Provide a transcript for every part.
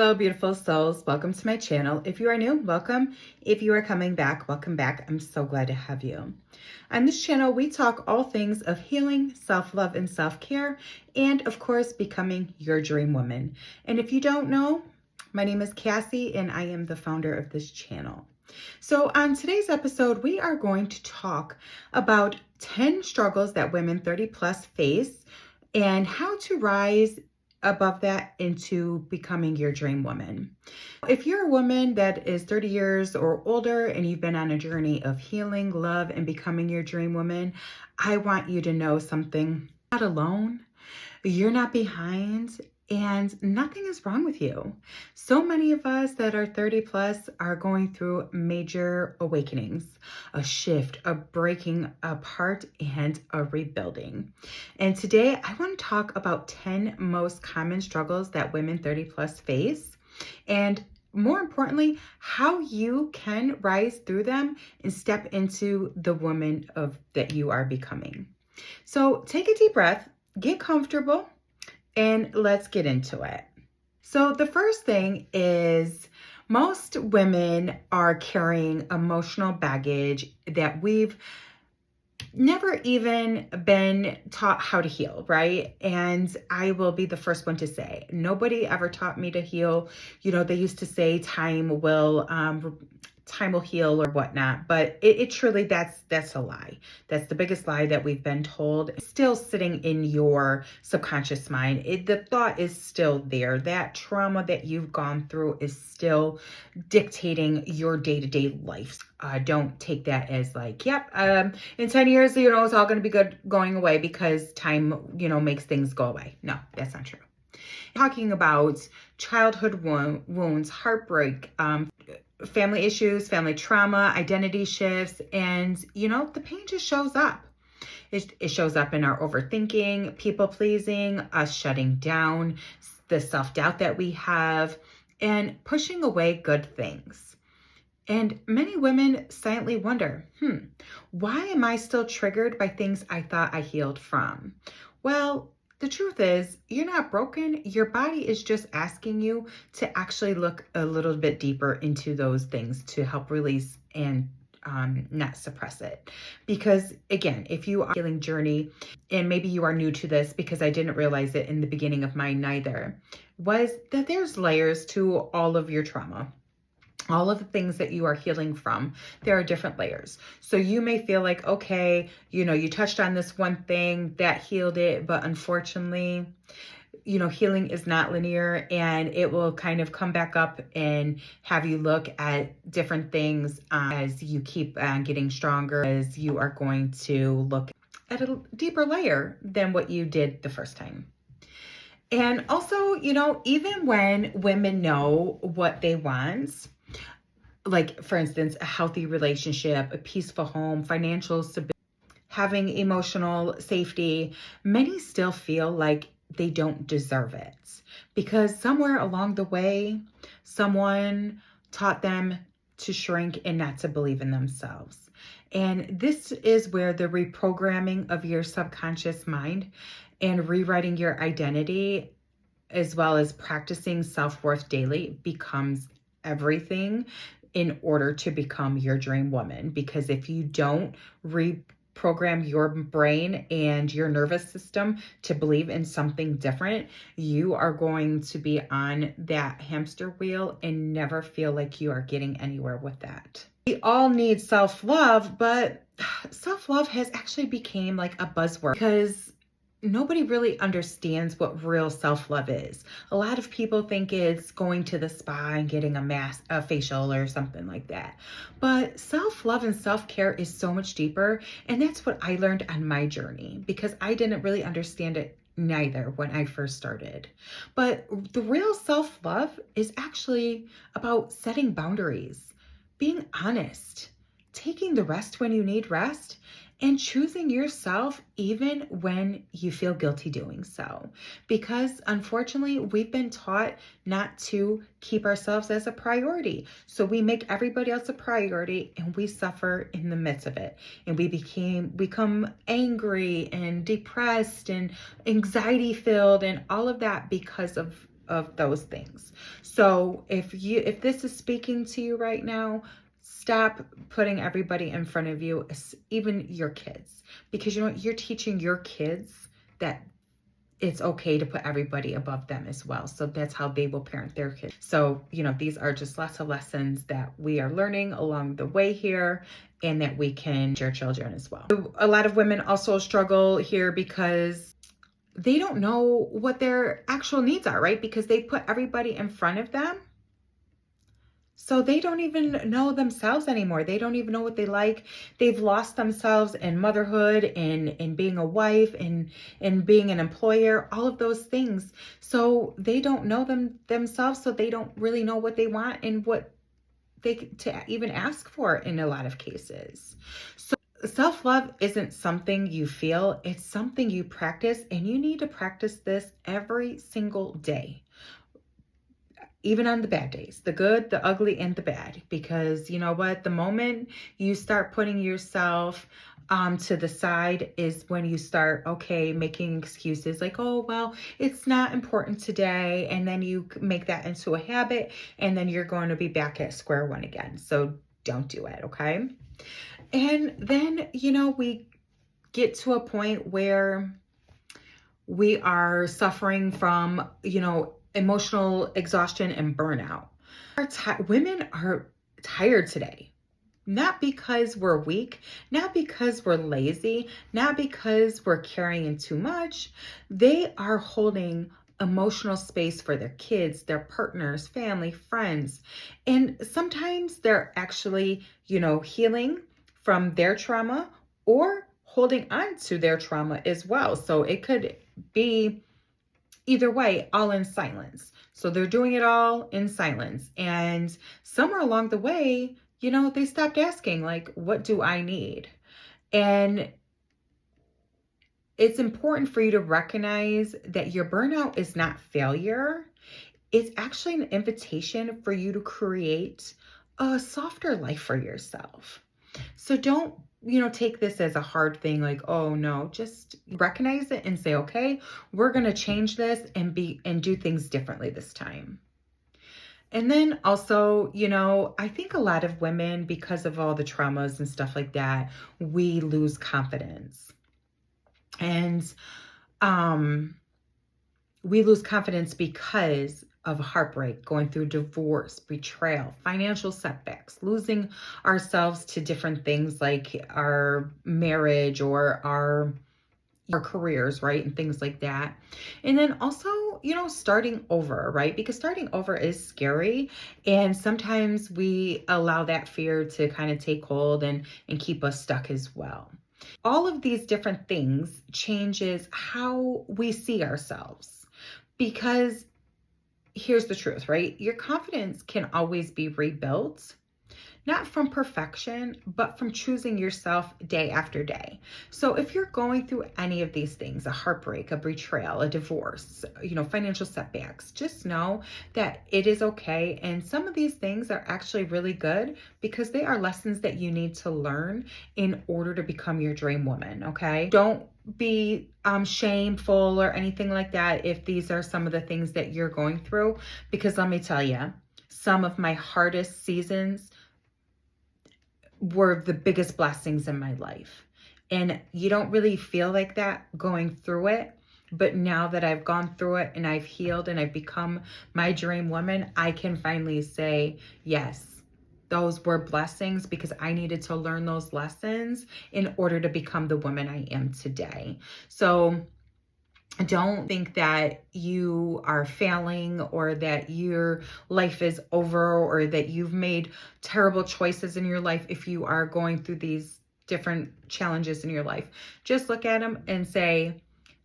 Hello, beautiful souls. Welcome to my channel. If you are new, welcome. If you are coming back, welcome back. I'm so glad to have you. On this channel, we talk all things of healing, self-love, and self-care, and of course, becoming your dream woman. And if you don't know, my name is Cassie, and I am the founder of this channel. So on today's episode, we are going to talk about 10 struggles that women 30 plus face and how to rise above that into becoming your dream woman. If you're a woman that is 30 years or older and you've been on a journey of healing, love, and becoming your dream woman, I want you to know something. You're not alone. You're not behind. And nothing is wrong with you. So many of us that are 30 plus are going through major awakenings, a shift, a breaking apart, and a rebuilding. And today I want to talk about 10 most common struggles that women 30 plus face. And more importantly, how you can rise through them and step into the woman that you are becoming. So take a deep breath, get comfortable, and let's get into it. So the first thing is most women are carrying emotional baggage that we've never even been taught how to heal, right? And I will be the first one to say, nobody ever taught me to heal. You know, they used to say time will heal or whatnot, but it truly, that's a lie. That's the biggest lie that we've been told. It's still sitting in your subconscious mind. The thought is still there. That trauma that you've gone through is still dictating your day-to-day life. Don't take that as like, yep, in 10 years, it's all going to be good going away because time, makes things go away. No, that's not true. Talking about childhood wounds, heartbreak, family issues, family trauma, identity shifts, and the pain just shows up. It shows up in our overthinking, people pleasing, us shutting down, the self-doubt that we have, and pushing away good things. And many women silently wonder, why am I still triggered by things I thought I healed from? Well, the truth is, you're not broken. Your body is just asking you to actually look a little bit deeper into those things to help release and not suppress it. Because again, if you are healing journey, and maybe you are new to this because I didn't realize it in the beginning of mine neither, was that there's layers to all of your trauma. All of the things that you are healing from, there are different layers. So you may feel like, okay, you touched on this one thing that healed it, but unfortunately, healing is not linear and it will kind of come back up and have you look at different things as you keep getting stronger, as you are going to look at a deeper layer than what you did the first time. And also, even when women know what they want, like for instance, a healthy relationship, a peaceful home, financial stability, having emotional safety, many still feel like they don't deserve it because somewhere along the way, someone taught them to shrink and not to believe in themselves. And this is where the reprogramming of your subconscious mind and rewriting your identity, as well as practicing self-worth daily, becomes everything in order to become your dream woman. Because if you don't reprogram your brain and your nervous system to believe in something different, you are going to be on that hamster wheel and never feel like you are getting anywhere with that. We all need self-love, but self-love has actually become like a buzzword because nobody really understands what real self-love is. A lot of people think it's going to the spa and getting a facial or something like that. But self-love and self-care is so much deeper. And that's what I learned on my journey because I didn't really understand it neither when I first started. But the real self-love is actually about setting boundaries, being honest, taking the rest when you need rest, and choosing yourself even when you feel guilty doing so. Because unfortunately, we've been taught not to keep ourselves as a priority. So we make everybody else a priority and we suffer in the midst of it. And we become angry and depressed and anxiety filled and all of that because of of those things. So if this is speaking to you right now, stop putting everybody in front of you, even your kids, because you're teaching your kids that it's okay to put everybody above them as well. So that's how they will parent their kids. So, these are just lots of lessons that we are learning along the way here, and that we can share children as well. A lot of women also struggle here because they don't know what their actual needs are, right? Because they put everybody in front of them. So they don't even know themselves anymore. They don't even know what they like. They've lost themselves in motherhood and in being a wife and being an employer, all of those things. So they don't know themselves. So they don't really know what they want and what to even ask for in a lot of cases. So self-love isn't something you feel, it's something you practice, and you need to practice this every single day. Even on the bad days, the good, the ugly, and the bad. Because you know what? The moment you start putting yourself to the side is when you start, making excuses like, oh, well, it's not important today. And then you make that into a habit, and then you're going to be back at square one again. So don't do it, okay? And then, we get to a point where we are suffering from, emotional exhaustion and burnout. Women are tired today, not because we're weak, not because we're lazy, not because we're carrying too much. They are holding emotional space for their kids, their partners, family, friends. And sometimes they're actually, healing from their trauma or holding on to their trauma as well. So it could be either way, all in silence. So they're doing it all in silence. And somewhere along the way, they stopped asking, like, what do I need? And it's important for you to recognize that your burnout is not failure. It's actually an invitation for you to create a softer life for yourself. So don't, take this as a hard thing, like, oh no, just recognize it and say, okay, we're going to change this and do things differently this time. And then also, I think a lot of women, because of all the traumas and stuff like that, we lose confidence. And we lose confidence because of heartbreak, going through divorce, betrayal, financial setbacks, losing ourselves to different things like our marriage or our careers, right? And things like that. And then also, starting over, right? Because starting over is scary. And sometimes we allow that fear to kind of take hold and keep us stuck as well. All of these different things changes how we see ourselves, because here's the truth, right? Your confidence can always be rebuilt, not from perfection, but from choosing yourself day after day. So if you're going through any of these things, a heartbreak, a betrayal, a divorce, financial setbacks, just know that it is okay. And some of these things are actually really good because they are lessons that you need to learn in order to become your dream woman, okay? Don't be shameful or anything like that if these are some of the things that you're going through, because let me tell you, some of my hardest seasons were the biggest blessings in my life. And you don't really feel like that going through it. But now that I've gone through it and I've healed and I've become my dream woman, I can finally say, yes, those were blessings because I needed to learn those lessons in order to become the woman I am today. So don't think that you are failing or that your life is over or that you've made terrible choices in your life if you are going through these different challenges in your life. Just look at them and say,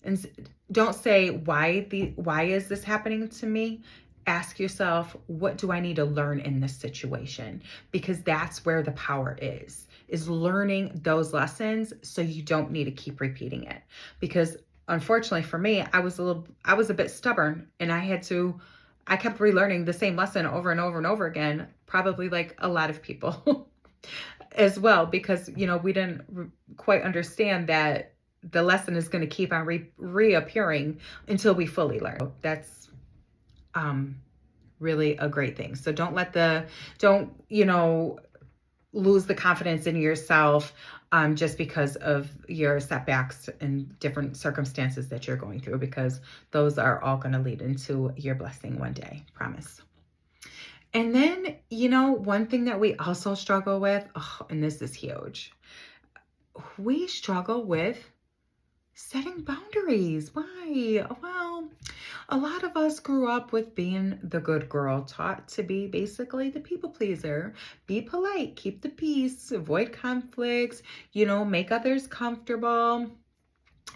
and don't say, why is this happening to me? Ask yourself, what do I need to learn in this situation? Because that's where the power is learning those lessons so you don't need to keep repeating it. Because unfortunately for me, I was a bit stubborn, and I kept relearning the same lesson over and over and over again, probably like a lot of people as well, because, we didn't quite understand that the lesson is going to keep on reappearing until we fully learn. That's really a great thing. So don't, lose the confidence in yourself just because of your setbacks and different circumstances that you're going through, because those are all going to lead into your blessing one day, promise. And then, one thing that we also struggle with, and this is huge, we struggle with setting boundaries. Why? Well, a lot of us grew up with being the good girl, taught to be basically the people pleaser. Be polite, keep the peace, avoid conflicts, make others comfortable.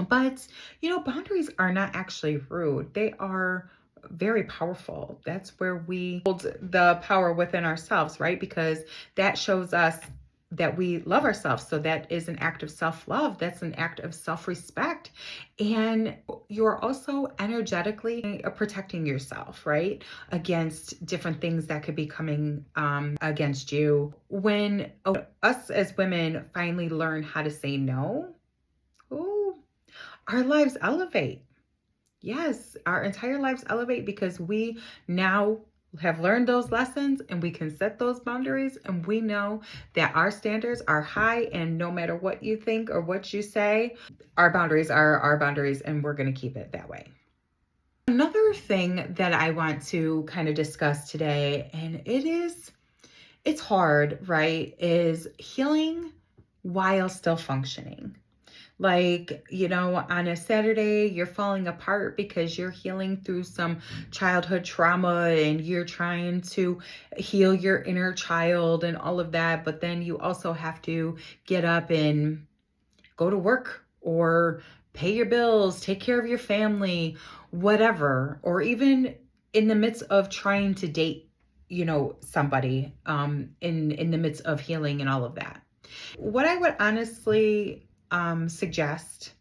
But, boundaries are not actually rude. They are very powerful. That's where we hold the power within ourselves, right? Because that shows us that we love ourselves. So that is an act of self-love. That's an act of self-respect. And you're also energetically protecting yourself, right? Against different things that could be coming against you. When us as women finally learn how to say no, our lives elevate. Yes, our entire lives elevate because we now have learned those lessons and we can set those boundaries, and we know that our standards are high, and no matter what you think or what you say, our boundaries are our boundaries, and we're going to keep it that way. Another thing that I want to kind of discuss today, and it's hard, right, is healing while still functioning. Like, on a Saturday, you're falling apart because you're healing through some childhood trauma and you're trying to heal your inner child and all of that. But then you also have to get up and go to work or pay your bills, take care of your family, whatever. Or even in the midst of trying to date, somebody in the midst of healing and all of that. What I would honestly suggest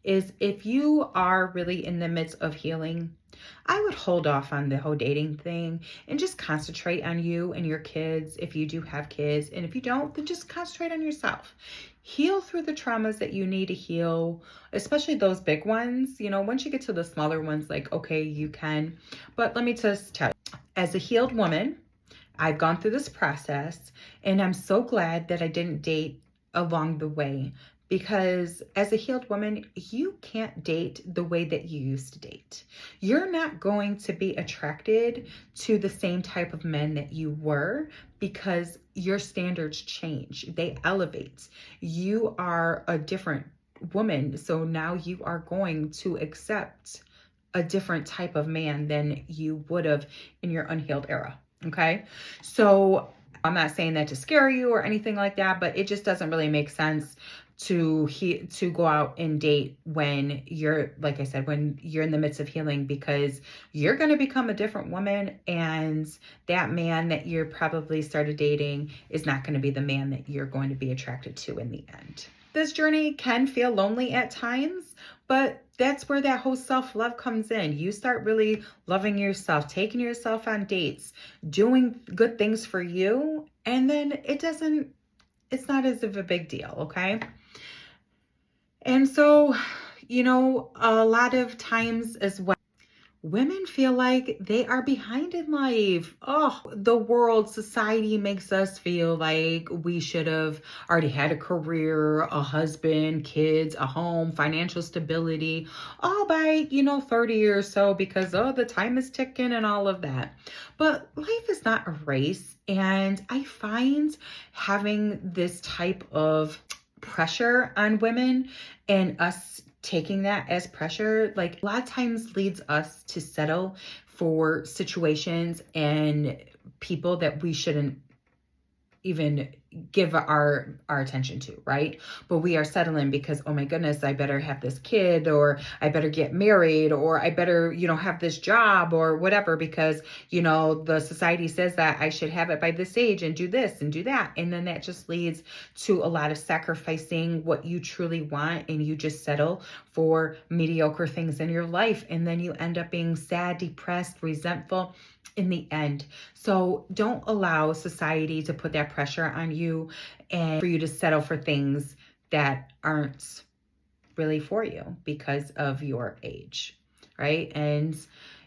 is, if you are really in the midst of healing, I would hold off on the whole dating thing and just concentrate on you and your kids if you do have kids. And if you don't, then just concentrate on yourself. Heal through the traumas that you need to heal, especially those big ones. Once you get to the smaller ones, like, okay, you can. But let me just tell you, as a healed woman, I've gone through this process, and I'm so glad that I didn't date along the way. Because as a healed woman, you can't date the way that you used to date. You're not going to be attracted to the same type of men that you were, because your standards change. They elevate. You are a different woman. So now you are going to accept a different type of man than you would have in your unhealed era. Okay? So I'm not saying that to scare you or anything like that, but it just doesn't really make sense to go out and date when you're, like I said, when you're in the midst of healing, because you're going to become a different woman, and that man that you're probably started dating is not going to be the man that you're going to be attracted to in the end. This journey can feel lonely at times, but that's where that whole self-love comes in. You start really loving yourself, taking yourself on dates, doing good things for you, and then it's not as of a big deal, okay? And so, a lot of times as well, women feel like they are behind in life. Oh, the world, society makes us feel like we should have already had a career, a husband, kids, a home, financial stability, all by, 30 or so, because, the time is ticking and all of that. But life is not a race. And I find having this type of pressure on women, and us taking that as pressure, like, a lot of times leads us to settle for situations and people that we shouldn't even give our attention to, right? But we are settling because, oh my goodness, I better have this kid, or I better get married, or I better, have this job or whatever, because, the society says that I should have it by this age and do this and do that. And then that just leads to a lot of sacrificing what you truly want, and you just settle for mediocre things in your life. And then you end up being sad, depressed, resentful in the end. So don't allow society to put that pressure on you and for you to settle for things that aren't really for you because of your age, right? And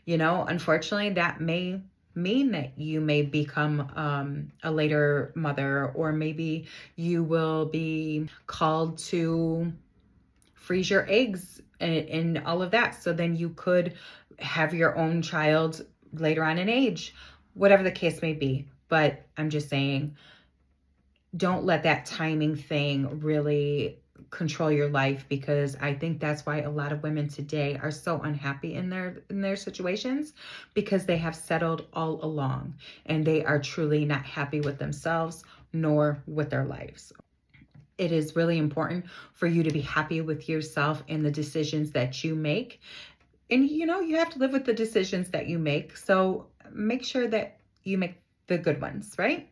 Unfortunately, that may mean that you may become a later mother, or maybe you will be called to freeze your eggs and all of that. So then you could have your own child later on in age, whatever the case may be. But I'm just saying, don't let that timing thing really control your life, because I think that's why a lot of women today are so unhappy in their situations, because they have settled all along and they are truly not happy with themselves nor with their lives. It is really important for you to be happy with yourself and the decisions that you make. And you have to live with the decisions that you make. So make sure that you make the good ones, right?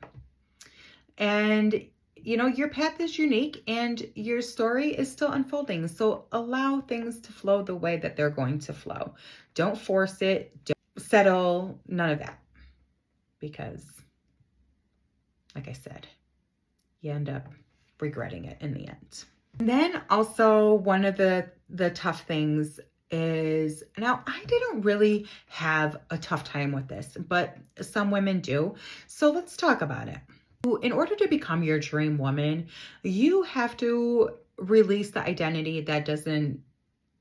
And your path is unique and your story is still unfolding. So allow things to flow the way that they're going to flow. Don't force it. Don't settle. None of that. Because, like I said, you end up regretting it in the end. And then also, one of the tough things is, now I didn't really have a tough time with this, but some women do. So let's talk about it. In order to become your dream woman, you have to release the identity that doesn't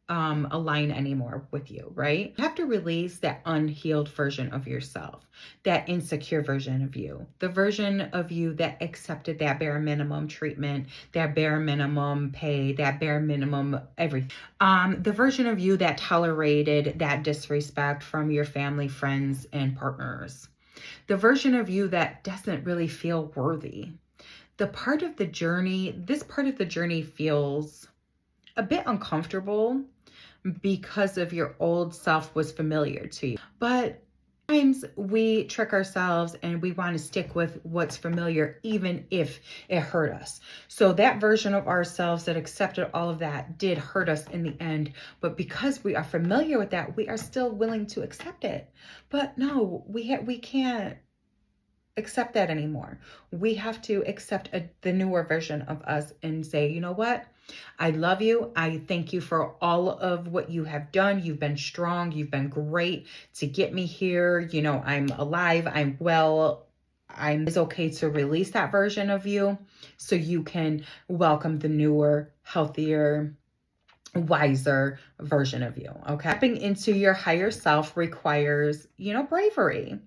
align anymore with you, right? You have to release that unhealed version of yourself, that insecure version of you, the version of you that accepted that bare minimum treatment, that bare minimum pay, that bare minimum everything. The version of you that tolerated that disrespect from your family, friends, and partners. The version of you that doesn't really feel worthy. This part of the journey feels a bit uncomfortable because of your old self was familiar to you. But sometimes we trick ourselves and we want to stick with what's familiar, even if it hurt us. So that version of ourselves that accepted all of that did hurt us in the end. But because we are familiar with that, we are still willing to accept it. But no, we can't accept that anymore. We have to accept the newer version of us and say, you know what? I love you. I thank you for all of what you have done. You've been strong. You've been great to get me here. I'm alive. I'm well. It's okay to release that version of you so you can welcome the newer, healthier, wiser version of you. Okay. Stepping into your higher self requires, bravery.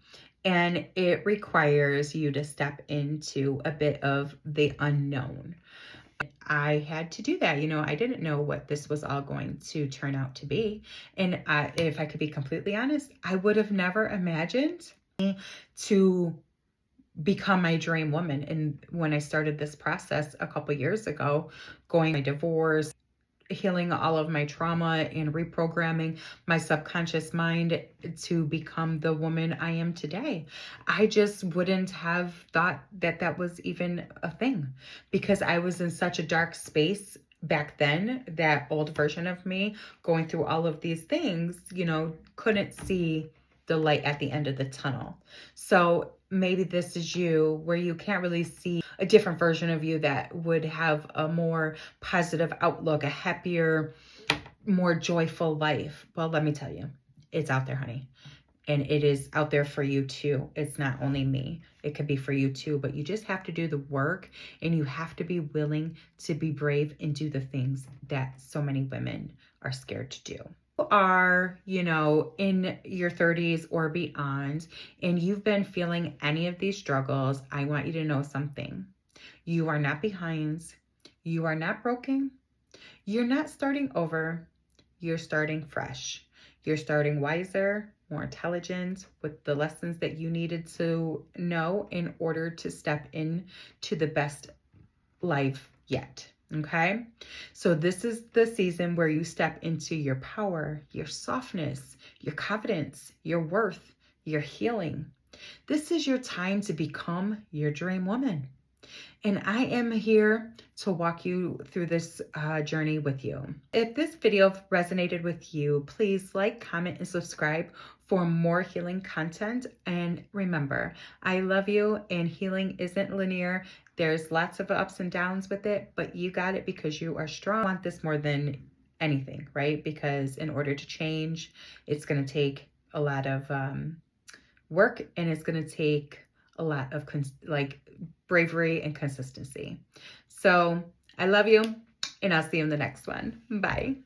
And it requires you to step into a bit of the unknown. I had to do that. I didn't know what this was all going to turn out to be. And if I could be completely honest, I would have never imagined to become my dream woman. And when I started this process a couple years ago, going my divorce, healing all of my trauma and reprogramming my subconscious mind to become the woman I am today. I just wouldn't have thought that that was even a thing, because I was in such a dark space back then. That old version of me going through all of these things, couldn't see the light at the end of the tunnel. So maybe this is you, where you can't really see a different version of you that would have a more positive outlook, a happier, more joyful life. Well, let me tell you, it's out there, honey. And it is out there for you too. It's not only me. It could be for you too, but you just have to do the work, and you have to be willing to be brave and do the things that so many women are scared to do. Are, in your 30s or beyond, and you've been feeling any of these struggles, I want you to know something. You are not behind. You are not broken. You're not starting over. You're starting fresh. You're starting wiser, more intelligent, with the lessons that you needed to know in order to step into the best life yet. Okay, so this is the season where you step into your power, your softness, your confidence, your worth, your healing. This is your time to become your dream woman. And I am here to walk you through this journey with you. If this video resonated with you, please like, comment, and subscribe for more healing content. And remember, I love you, and healing isn't linear. There's lots of ups and downs with it, but you got it because you are strong. I want this more than anything, right? Because in order to change, it's going to take a lot of work, and it's going to take a lot of bravery and consistency. So I love you, and I'll see you in the next one. Bye.